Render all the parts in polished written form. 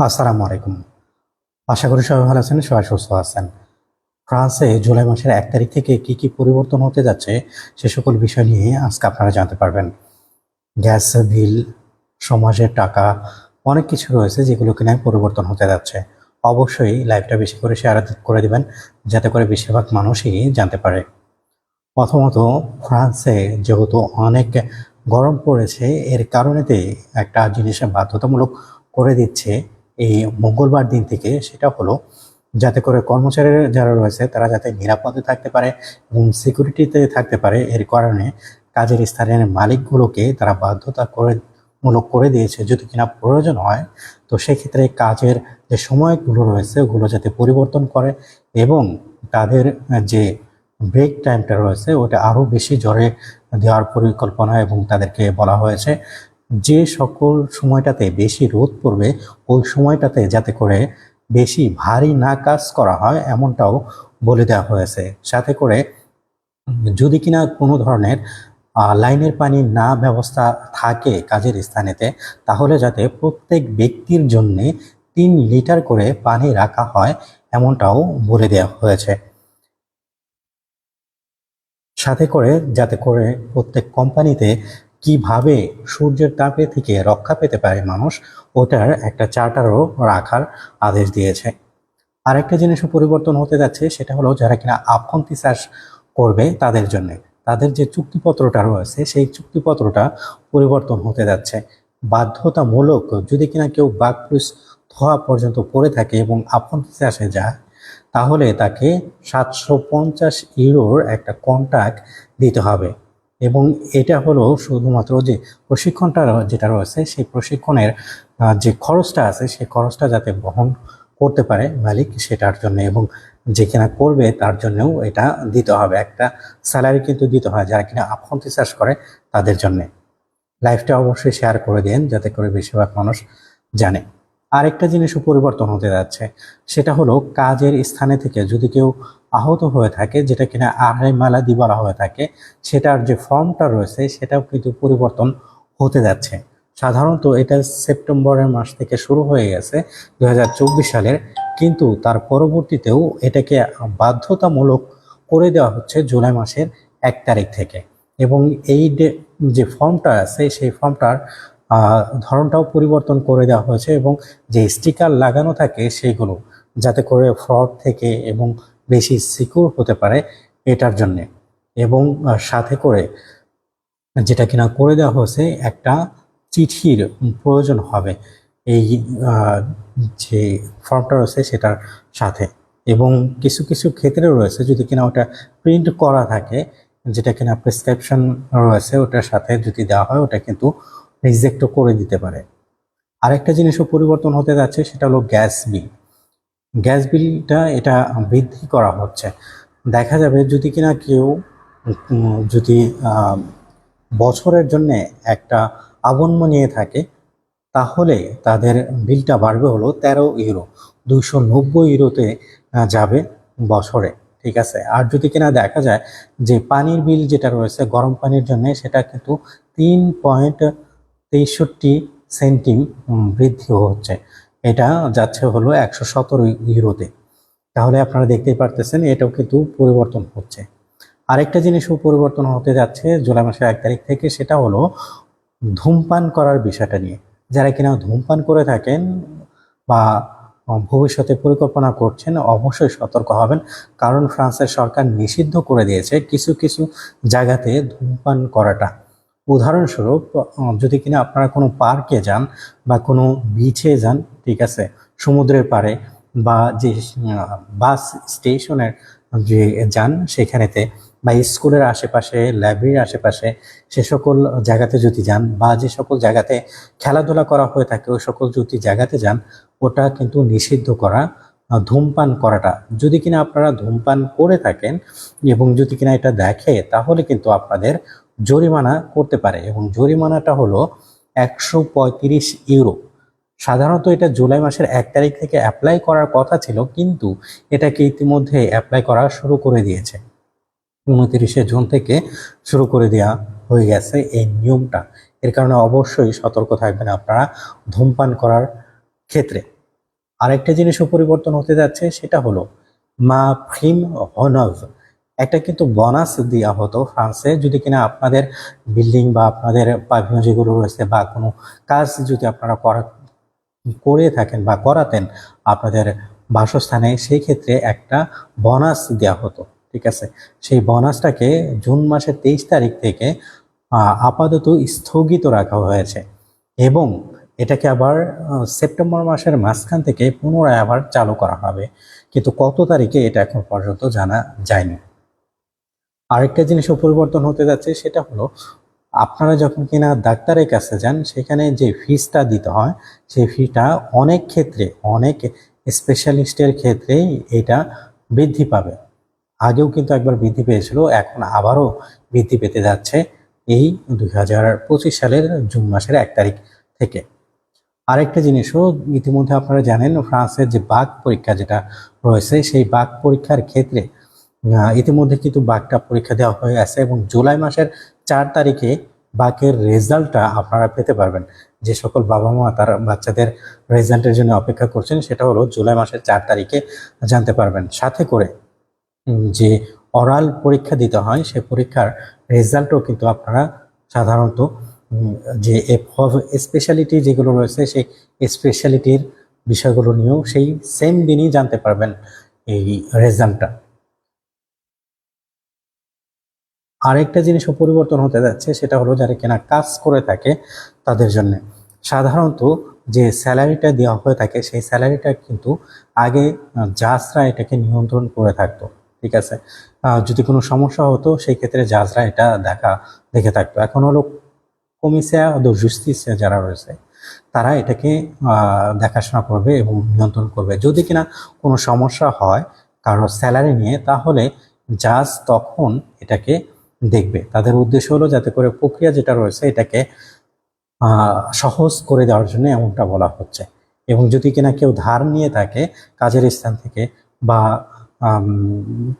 আসসালামু আলাইকুম। আশা করি সবাই ভালো আছেন, সবাই সুস্থ আছেন। ফ্রান্সে জুলাই মাসের ১ তারিখ থেকে কি, কি পরিবর্তন হতে যাচ্ছে সে সকল বিষয় নিয়ে আজকে আপনারা জানতে পারবেন। গ্যাস বিল, সমাজের টাকা, অনেক কিছু রয়েছে যেগুলো কিনা পরিবর্তন হতে যাচ্ছে। অবশ্যই লাইভটা বেশি করে শেয়ার করে দিবেন যাতে করে বেশিরভাগ মানুষই জানতে পারে। প্রথমত ফ্রান্সে যেহেতু অনেক গরম পড়েছে এর কারণেতে একটা জিনিস বাধ্যতামূলক করে দিচ্ছে এই মঙ্গলবার দিন থেকে, সেটা হলো যাতে করে কর্মচারীরা যারা রয়েছে তারা যাতে নিরাপদে থাকতে পারে এবং সিকিউরিটিতে থাকতে পারে। এর কারণে কাজের স্থানের মালিকগুলোকে তারা বাধ্যতা করে মূলক করে দিয়েছে, যদি কিনা প্রয়োজন হয় তো সেক্ষেত্রে কাজের যে সময়গুলো রয়েছে ওগুলো যাতে পরিবর্তন করে এবং তাদের যে ব্রেক টাইমটা রয়েছে ওটা আরও বেশি জোরে দেওয়ার পরিকল্পনা, এবং তাদেরকে বলা হয়েছে যে সকল সময়টাতে বেশি রোদ পড়বে ওই সময়টাতে যাতে করে বেশি ভারী না কাজ করা হয় এমনটাও বলে দেওয়া হয়েছে। সাথে করে যদি কিনা কোনো ধরনের লাইনের পানি না ব্যবস্থা থাকে কাজের স্থানেতে, তাহলে যাতে প্রত্যেক ব্যক্তির জন্যে ৩ লিটার করে পানি রাখা হয় এমনটাও বলে দেওয়া হয়েছে। সাথে করে যাতে করে প্রত্যেক কোম্পানিতে কিভাবে সূর্যের তাপে থেকে রক্ষা পেতে পারে মানুষ, ওটার একটা চার্টারও রাখার আদেশ দিয়েছে। আরেকটা জিনিসও পরিবর্তন হতে যাচ্ছে, সেটা হলো যারা কিনা আপন্তি চাষ করবে তাদের জন্য তাদের যে চুক্তিপত্রটা রয়েছে সেই চুক্তিপত্রটা পরিবর্তন হতে যাচ্ছে। বাধ্যতামূলক যদি কিনা কেউ বাকরুস ধোয়া পর্যন্ত পড়ে থাকে এবং আপন্তি চাষে যায়, তাহলে তাকে 750 ইউরোর একটা কন্ট্রাক্ট দিতে হবে। এবং এটা হলো শুধুমাত্র যে প্রশিক্ষণটা যেটা রয়েছে সেই প্রশিক্ষণের যে খরচটা আছে সেই খরচটা যাতে বহন করতে পারে মালিক সেটার জন্য, এবং যে কিনা করবে তার জন্যও এটা দিতে হবে। একটা স্যালারি কিন্তু দিতে হয় যারা কিনা আপন্তি চাষ করে তাদের জন্যে। লাইভটা অবশ্যই শেয়ার করে দিন যাতে করে বেশিরভাগ মানুষ জানে। আরেকটা জিনিসও পরিবর্তন হতে যাচ্ছে, সেটা হলো কাজের স্থানে থেকে যদি কেউ আহত হয়ে থাকে, যেটা কিনা আড়াই মালাদি বলা হয়ে থাকে, সেটার যে ফর্মটা রয়েছে সেটাও কিন্তু পরিবর্তন হতে যাচ্ছে। সাধারণত এটা সেপ্টেম্বরের মাস থেকে শুরু হয়ে গেছে 2024 সালের, কিন্তু তার পরবর্তীতেও এটাকে বাধ্যতামূলক করে দেওয়া হচ্ছে জুলাই মাসের 1 তারিখ থেকে। এবং এই যে ফর্মটা আছে সেই ফর্মটার ধরনটাও পরিবর্তন করে দেওয়া হয়েছে, এবং যে স্টিকার লাগানো থাকে সেগুলো যাতে করে ফ্রড থেকে এবং বেশি সিকিউর হতে পারে এটার জন্যে। এবং সাথে করে যেটা কিনা করে দেওয়া হয়েছে একটা চিঠির প্রয়োজন হবে এই যে ফর্মটা রয়েছে সেটার সাথে। এবং কিছু কিছু ক্ষেত্রে রয়েছে যদি কিনা ওটা প্রিন্ট করা থাকে, যেটা কিনা প্রেসক্রিপশন রয়েছে ওটার সাথে যদি দেওয়া হয় ওটা কিন্তু রিজেক্টও করে দিতে পারে। আরেকটা জিনিসও পরিবর্তন হতে যাচ্ছে, সেটা হলো গ্যাস বিল। গ্যাস বিলটা এটা বৃদ্ধি করা হচ্ছে। দেখা যাবে যদি কিনা কেউ যদি বছরের জন্যে একটা আবন্ন নিয়ে থাকে, তাহলে তাদের বিলটা বাড়বে হলো 13 ইউরো, 290 ইউরোতে যাবে বছরে। ঠিক আছে। আর যদি কিনা দেখা যায় যে পানির বিল যেটা রয়েছে গরম পানির জন্য, সেটা কিন্তু 3.63 সেন্টিম বৃদ্ধি হচ্ছে। এটা যাচ্ছে হলো 117 ইউরোতে। তাহলে আপনারা দেখতেই পারতেছেন এটাও কিন্তু পরিবর্তন হচ্ছে। আরেকটা জিনিসও পরিবর্তন হতে যাচ্ছে জুলাই মাসের 1 তারিখ থেকে, সেটা হলো ধূমপান করার বিষয়টা নিয়ে। যারা কিনা ধূমপান করে থাকেন বা ভবিষ্যতে পরিকল্পনা করছেন অবশ্যই সতর্ক হবেন, কারণ ফ্রান্সের সরকার নিষিদ্ধ করে দিয়েছে কিছু কিছু জায়গাতে ধূমপান করাটা। উদাহরণস্বরূপ যদি কিনা আপনারা কোনো পার্কে যান বা কোনো বিচে যান, ঠিক আছে, সমুদ্রের পাড়ে বা যে বাস স্টেশনের যে যান সেখানেতে, বা স্কুলের আশেপাশে, লাইব্রেরির আশেপাশে, সে সকল জায়গাতে যদি যান, বা যে সকল জায়গাতে খেলাধুলা করা হয়ে থাকে ওই সকল যদি জায়গাতে যান, ওটা কিন্তু নিষিদ্ধ করা ধূমপান করাটা। যদি কিনা আপনারা ধূমপান করে থাকেন এবং যদি কিনা এটা দেখে, তাহলে কিন্তু আপনাদের জরিমানা করতে পারে, এবং জরিমানাটা হলো 135 ইউরো। সাধারণত এটা জুলাই মাসের 1 তারিখ থেকে অ্যাপ্লাই করার কথা ছিল, কিন্তু এটাকে ইতিমধ্যে অ্যাপ্লাই করা শুরু করে দিয়েছে। 29 জুন থেকে শুরু করে দেওয়া হয়ে গেছে এই নিয়মটা। এর কারণে অবশ্যই সতর্ক থাকবেন আপনারা ধূমপান করার ক্ষেত্রে। আরেকটা জিনিসও পরিবর্তন হতে যাচ্ছে, সেটা হলো মা প্রিম হনভ, একটা কিন্তু বোনাস দেওয়া হতো ফ্রান্সে যদি কিনা আপনাদের বিল্ডিং বা আপনাদের পাভিলিয়ন যেগুলো রয়েছে বা কোনো কাজ যদি আপনারা করে থাকেন বা করাতেন আপনাদের বাসস্থানে, সেই ক্ষেত্রে একটা বোনাস দেওয়া হতো। ঠিক আছে, সেই বোনাসটাকে জুন মাসের 23 তারিখ থেকে আপাতত স্থগিত রাখা হয়েছে এবং এটাকে আবার সেপ্টেম্বর মাসের মাঝখান থেকে পুনরায় আবার চালু করা হবে, কিন্তু কত তারিখে এটা এখন পর্যন্ত জানা যায়নি। আরেকটা জিনিসও পরিবর্তন হতে যাচ্ছে, সেটা হলো আপনারা যখন কিনা ডাক্তারের কাছে যান সেখানে যে ফিসটা দিতে হয়, সেই ফিটা অনেক ক্ষেত্রে, অনেক স্পেশালিস্টের ক্ষেত্রে এটা বৃদ্ধি পাবে। আগেও কিন্তু একবার বৃদ্ধি পেয়েছিল, এখন আবারও বৃদ্ধি পেতে যাচ্ছে এই 2025 সালের জুন মাসের 1 তারিখ থেকে। আরেকটা জিনিসও ইতিমধ্যে আপনারা জানেন, ফ্রান্সের যে বাক পরীক্ষা যেটা রয়েছে, সেই বাক পরীক্ষার ক্ষেত্রে ইতিমধ্যে কিন্তু বাকটা পরীক্ষা দেওয়া হয়ে আছে এবং জুলাই মাসের 4 তারিখে বাকের রেজাল্টটা আপনারা পেতে পারবেন। যে সকল বাবা মা তার বাচ্চাদের রেজাল্টের জন্য অপেক্ষা করছেন, সেটা হলো জুলাই মাসের 4 তারিখে জানতে পারবেন। সাথে করে যে অরাল পরীক্ষা দিতে হয়, সে পরীক্ষার রেজাল্টও কিন্তু আপনারা সাধারণত যে স্পেশালিটি যেগুলো রয়েছে, সেই স্পেশালিটির বিষয়গুলো নিয়েও সেই সেম দিনই জানতে পারবেন এই রেজাল্টটা। আরেকটা জিনিসও পরিবর্তন হতে যাচ্ছে, সেটা হলো যারা কিনা কাজ করে থাকে তাদের জন্য সাধারণত যে স্যালারিটা দেওয়া হয়ে থাকে, সেই স্যালারিটা কিন্তু আগে জাজরা এটাকে নিয়ন্ত্রণ করে থাকতো। ঠিক আছে, যদি কোনো সমস্যা হতো সেই ক্ষেত্রে জাজরা এটা দেখে থাকতো। এখন হলো কমিশিয়া দো জুস্টিসিয়া যারা রয়েছে, তারা এটাকে দেখাশোনা করবে এবং নিয়ন্ত্রণ করবে। যদি কিনা কোনো সমস্যা হয় কারো স্যালারি নিয়ে, তাহলে জাজ তখন এটাকে দেখবে। তাদের উদ্দেশ্য হলো যাতে করে প্রক্রিয়া যেটা রয়েছে এটাকে সহজ করে দেওয়ার জন্য এমনটা বলা হচ্ছে। এবং যদি কিনা কেউ ধার নিয়ে থাকে কাজের স্থান থেকে বা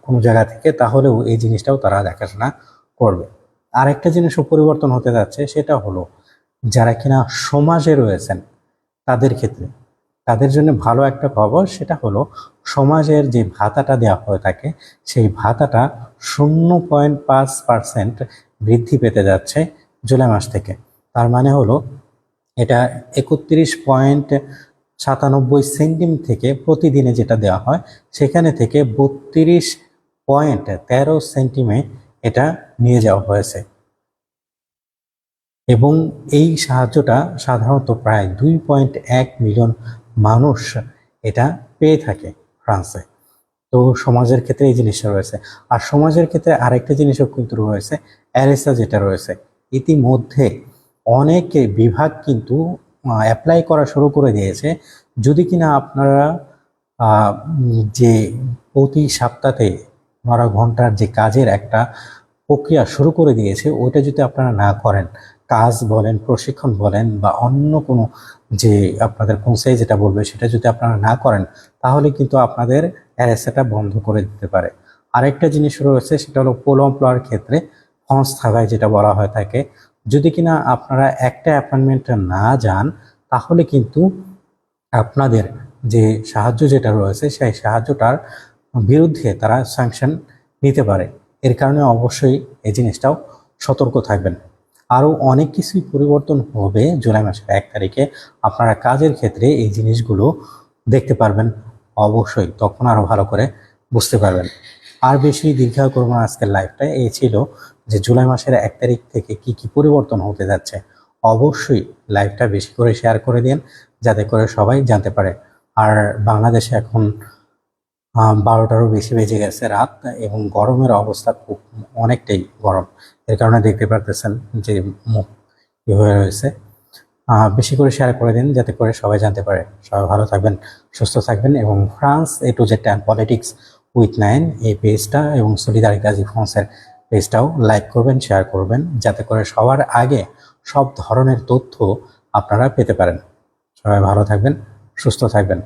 কোনো জায়গা থেকে, তাহলেও এই জিনিসটাও তারা দেখাশোনা করবে। আরেকটা জিনিসও পরিবর্তন হতে যাচ্ছে, সেটা হলো যারা কিনা সমাজে রয়েছেন তাদের ক্ষেত্রে, তাদের জন্য ভালো একটা খবর, সেটা হলো সমাজের যে ভাতাটা দেওয়া হয়ে থাকে, সেই ভাতাটা 0.5% বৃদ্ধি পেতে যাচ্ছে জুলাই মাস থেকে। তার মানে হলো এটা 31.97 থেকে প্রতিদিনে যেটা দেওয়া হয়, সেখানে থেকে 32.13 এটা নিয়ে যাওয়া হয়েছে। এবং এই সাহায্যটা সাধারণত প্রায় 2.1 মিলিয়ন মানুষ এটা পেয়ে থাকে ফ্রান্সে। তো সমাজের ক্ষেত্রে এই জিনিসটা রয়েছে। আর সমাজের ক্ষেত্রে আরেকটা জিনিসও কিন্তু রয়েছে, অ্যারেসা যেটা রয়েছে। ইতিমধ্যে অনেক বিভাগ কিন্তু অ্যাপ্লাই করা শুরু করে দিয়েছে। যদি কিনা আপনারা যে প্রতি সপ্তাহে 12 ঘন্টার যে কাজের একটা প্রক্রিয়া শুরু করে দিয়েছে, ওইটা যদি আপনারা না করেন, কাজ বলেন, প্রশিক্ষণ বলেন বা অন্য কোনো যে আপনাদের কনসাই যেটা বলবে সেটা যদি আপনারা না করেন, তাহলে কিন্তু আপনাদের অ্যারেসাটা বন্ধ করে দিতে পারে। আরেকটা জিনিস রয়েছে, সেটা হলো পোল এমপ্লয়ের ক্ষেত্রে সংস্থায় যেটা বলা হয়ে থাকে, যদি কিনা আপনারা একটা অ্যাপয়েন্টমেন্টে না যান, তাহলে কিন্তু আপনাদের যে সাহায্য যেটা রয়েছে সেই সাহায্যটার বিরুদ্ধে তারা স্যাংশন নিতে পারে। এর কারণে অবশ্যই এই জিনিসটাও সতর্ক থাকবেন। আরও অনেক কিছুই পরিবর্তন হবে জুলাই মাসের 1 তারিখে। আপনারা কাজের ক্ষেত্রে এই জিনিসগুলো দেখতে পারবেন অবশ্যই, তখন আরও ভালো করে বুঝতে পারবেন। আর বেশি দীর্ঘায়ু করব না আজকের লাইফটা। এই ছিল যে জুলাই মাসের 1 তারিখ থেকে কি কি পরিবর্তন হতে যাচ্ছে। অবশ্যই লাইভটা বেশি করে শেয়ার করে দিন, যাতে করে সবাই জানতে পারে। আর বাংলাদেশে এখন 12টারও বেশি বেজে গেছে রাত, এবং গরমের অবস্থা খুব অনেকটাই গরম। এর কারণে দেখতে পারতেছেন যে মুখ কি হয়ে রয়েছে। বেশি করে শেয়ার করে দিন যাতে করে সবাই জানতে পারে। সবাই ভালো থাকবেন, সুস্থ থাকবেন, এবং France A to Z and politics with 9 এই পেজটা এবং সলিদারিটি ফ্রান্সের পেজটাও লাইক করবেন, শেয়ার করবেন, যাতে করে সবার আগে সব ধরনের তথ্য আপনারা পেতে পারেন। সবাই ভালো থাকবেন, সুস্থ থাকবেন।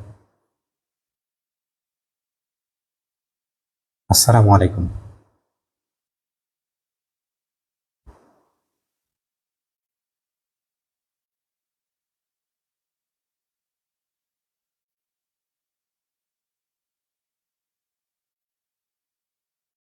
আসসালামু আলাইকুম।